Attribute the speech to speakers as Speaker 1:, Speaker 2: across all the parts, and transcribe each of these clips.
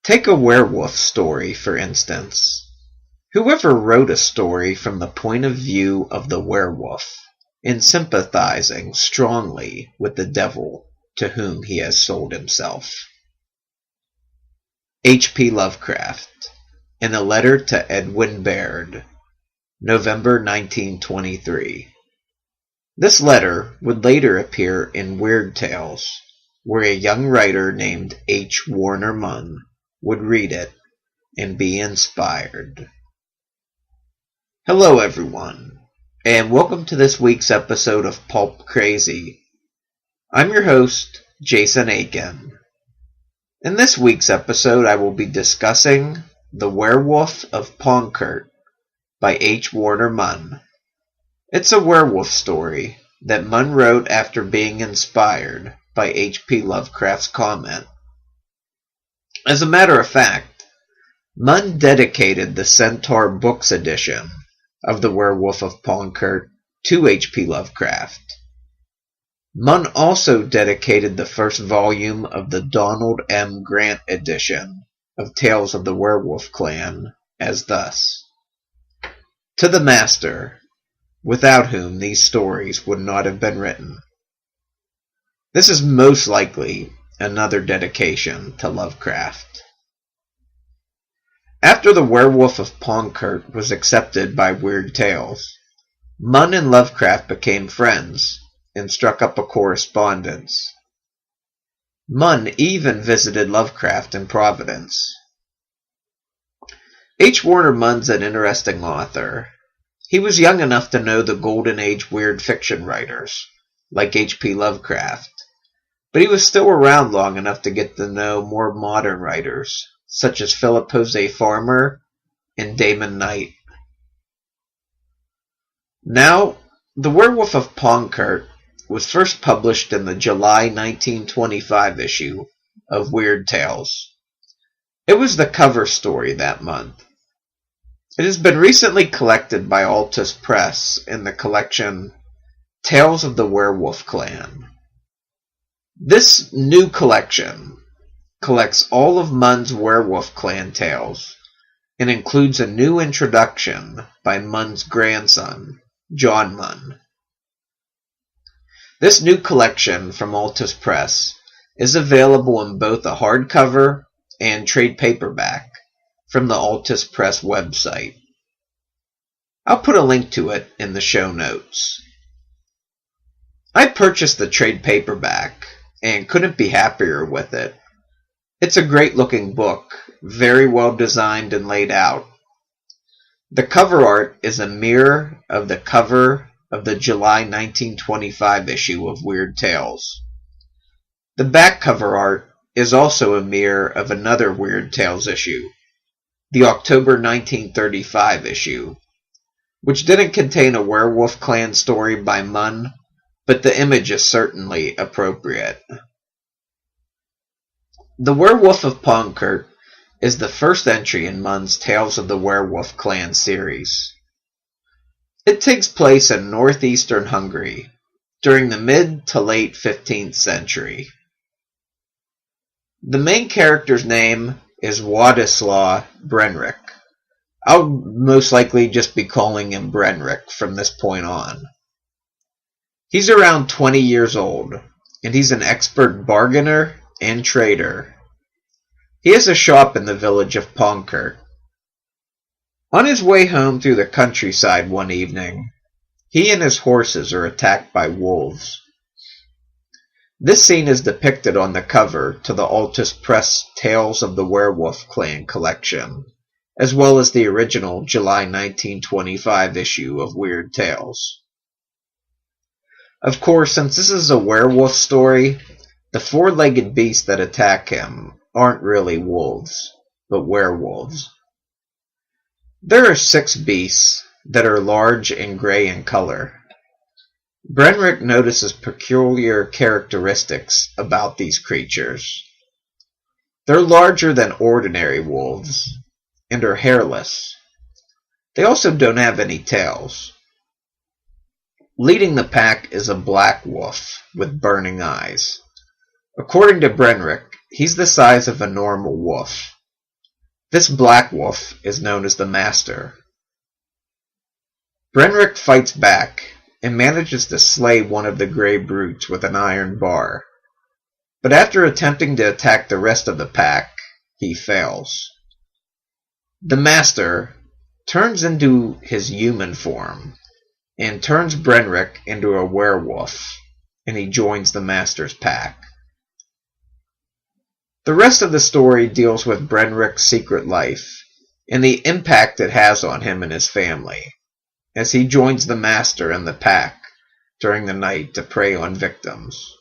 Speaker 1: Take a werewolf story, for instance. Whoever wrote a story from the point of view of the werewolf, in sympathizing strongly with the devil to whom he has sold himself? H.P. Lovecraft, in a letter to Edwin Baird, November 1923. This letter would later appear in Weird Tales, where a young writer named H. Warner Munn would read it and be inspired. Hello everyone, and welcome to this week's episode of Pulp Crazy. I'm your host, Jason Aiken. In this week's episode I will be discussing The Werewolf of Ponkert by H. Warner Munn. It's a werewolf story that Munn wrote after being inspired by H.P. Lovecraft's comment. As a matter of fact, Munn dedicated the Centaur Books edition of The Werewolf of Ponkert to H.P. Lovecraft. Munn also dedicated the first volume of the Donald M. Grant edition of Tales of the Werewolf Clan as thus: To the Master, without whom these stories would not have been written. This is most likely another dedication to Lovecraft. After The Werewolf of Ponkert was accepted by Weird Tales, Munn and Lovecraft became friends and struck up a correspondence. Munn even visited Lovecraft in Providence. H. Warner Munn's an interesting author. He was young enough to know the Golden Age weird fiction writers, like H.P. Lovecraft, but he was still around long enough to get to know more modern writers, such as Philip Jose Farmer and Damon Knight. Now, The Werewolf of Ponkert was first published in the July 1925 issue of Weird Tales. It was the cover story that month. It has been recently collected by Altus Press in the collection Tales of the Werewolf Clan. This new collection collects all of Munn's Werewolf Clan tales and includes a new introduction by Munn's grandson, John Munn. This new collection from Altus Press is available in both a hardcover and trade paperback from the Altus Press website. I'll put a link to it in the show notes. I purchased the trade paperback and couldn't be happier with it. It's a great looking book, very well designed and laid out. The cover art is a mirror of the cover of the July 1925 issue of Weird Tales. The back cover art is also a mirror of another Weird Tales issue, the October 1935 issue, which didn't contain a Werewolf Clan story by Munn, but the image is certainly appropriate. The Werewolf of Ponkert is the first entry in Munn's Tales of the Werewolf Clan series. It takes place in northeastern Hungary during the mid to late 15th century. The main character's name is Władysław Brenrick. I'll most likely just be calling him Brenrick from this point on. He's around 20 years old, and he's an expert bargainer and trader. He has a shop in the village of Ponkert. On his way home through the countryside one evening, he and his horses are attacked by wolves. This scene is depicted on the cover to the Altus Press Tales of the Werewolf Clan collection, as well as the original July 1925 issue of Weird Tales. Of course, since this is a werewolf story, the four-legged beasts that attack him aren't really wolves, but werewolves. There are 6 beasts that are large and gray in color. Brenrick notices peculiar characteristics about these creatures. They're larger than ordinary wolves and are hairless. They also don't have any tails. Leading the pack is a black wolf with burning eyes. According to Brenrick, he's the size of a normal wolf, This Black Wolf is known as the Master. Brenrick fights back and manages to slay one of the Grey Brutes with an iron bar, but after attempting to attack the rest of the pack, he fails. The Master turns into his human form and turns Brenrick into a werewolf, and he joins the Master's pack. The rest of the story deals with Brenrick's secret life and the impact it has on him and his family, as he joins the Master and the pack during the night to prey on victims.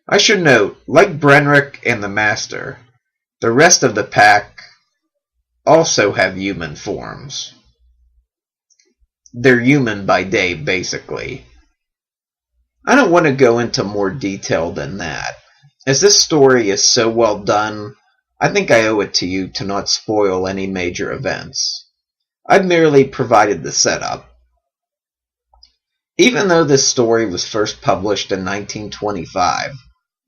Speaker 1: I should note, like Brenrick and the Master, the rest of the pack also have human forms. They're human by day, basically. I don't want to go into more detail than that. As this story is so well done, I think I owe it to you to not spoil any major events. I've merely provided the setup. Even though this story was first published in 1925,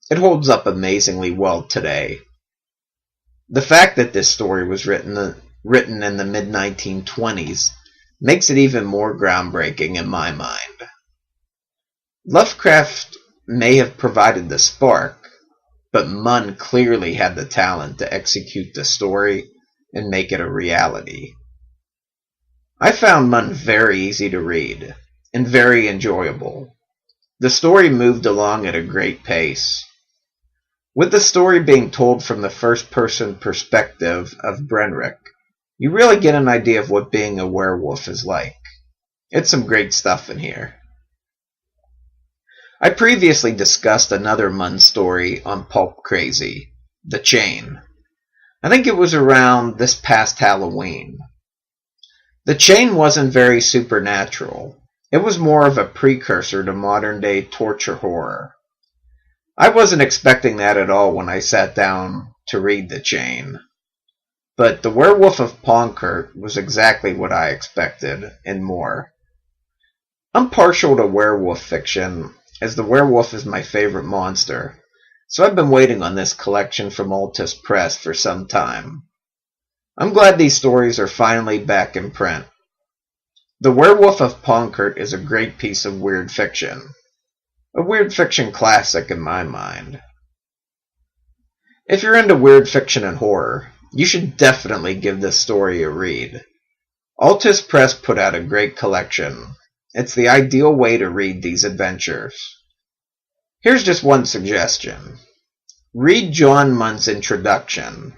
Speaker 1: it holds up amazingly well today. The fact that this story was written in the mid-1920s makes it even more groundbreaking in my mind. Lovecraft may have provided the spark, but Munn clearly had the talent to execute the story and make it a reality. I found Munn very easy to read and very enjoyable. The story moved along at a great pace. With the story being told from the first-person perspective of Brenrick, you really get an idea of what being a werewolf is like. It's some great stuff in here. I previously discussed another Munn story on Pulp Crazy, The Chain. I think it was around this past Halloween. The Chain wasn't very supernatural. It was more of a precursor to modern-day torture horror. I wasn't expecting that at all when I sat down to read The Chain. But The Werewolf of Ponkert was exactly what I expected, and more. I'm partial to werewolf fiction, as the werewolf is my favorite monster, so I've been waiting on this collection from Altus Press for some time. I'm glad these stories are finally back in print. The Werewolf of Ponkert is a great piece of weird fiction. A weird fiction classic in my mind. If you're into weird fiction and horror, you should definitely give this story a read. Altus Press put out a great collection. It's the ideal way to read these adventures. Here's just one suggestion. Read John Munn's introduction,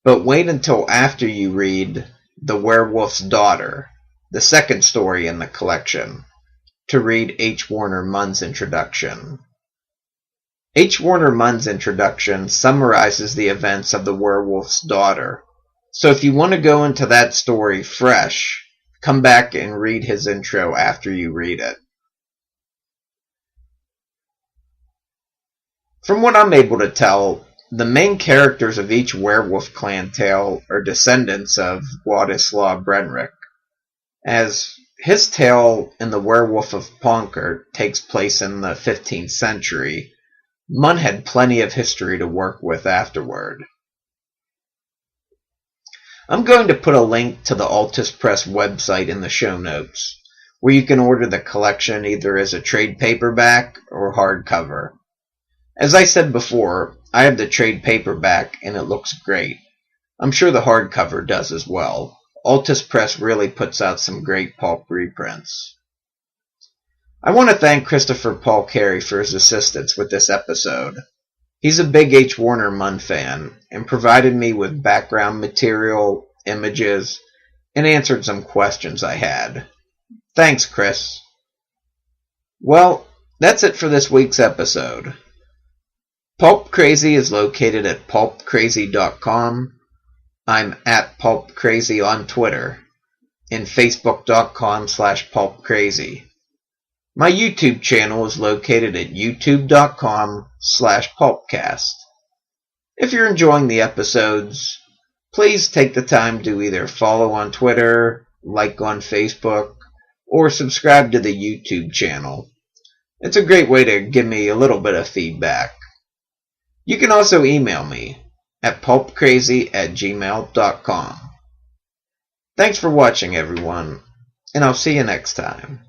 Speaker 1: but wait until after you read The Werewolf's Daughter, the second story in the collection, to read H. Warner Munn's introduction. H. Warner Munn's introduction summarizes the events of The Werewolf's Daughter, so if you want to go into that story fresh, come back and read his intro after you read it. From what I'm able to tell, the main characters of each Werewolf Clan tale are descendants of Władysław Brenrick, as his tale in The Werewolf of Ponkert takes place in the 15th century. Munn had plenty of history to work with afterward. I'm going to put a link to the Altus Press website in the show notes, where you can order the collection either as a trade paperback or hardcover. As I said before, I have the trade paperback and it looks great. I'm sure the hardcover does as well. Altus Press really puts out some great pulp reprints. I want to thank Christopher Paul Carey for his assistance with this episode. He's a big H. Warner Munn fan and provided me with background material, images, and answered some questions I had. Thanks, Chris. Well, that's it for this week's episode. Pulp Crazy is located at pulpcrazy.com. I'm at Pulp Crazy on Twitter and facebook.com/pulpcrazy. My YouTube channel is located at youtube.com/pulpcast. If you're enjoying the episodes, please take the time to either follow on Twitter, like on Facebook, or subscribe to the YouTube channel. It's a great way to give me a little bit of feedback. You can also email me. at pulpcrazy@gmail.com. Thanks for watching, everyone, and I'll see you next time.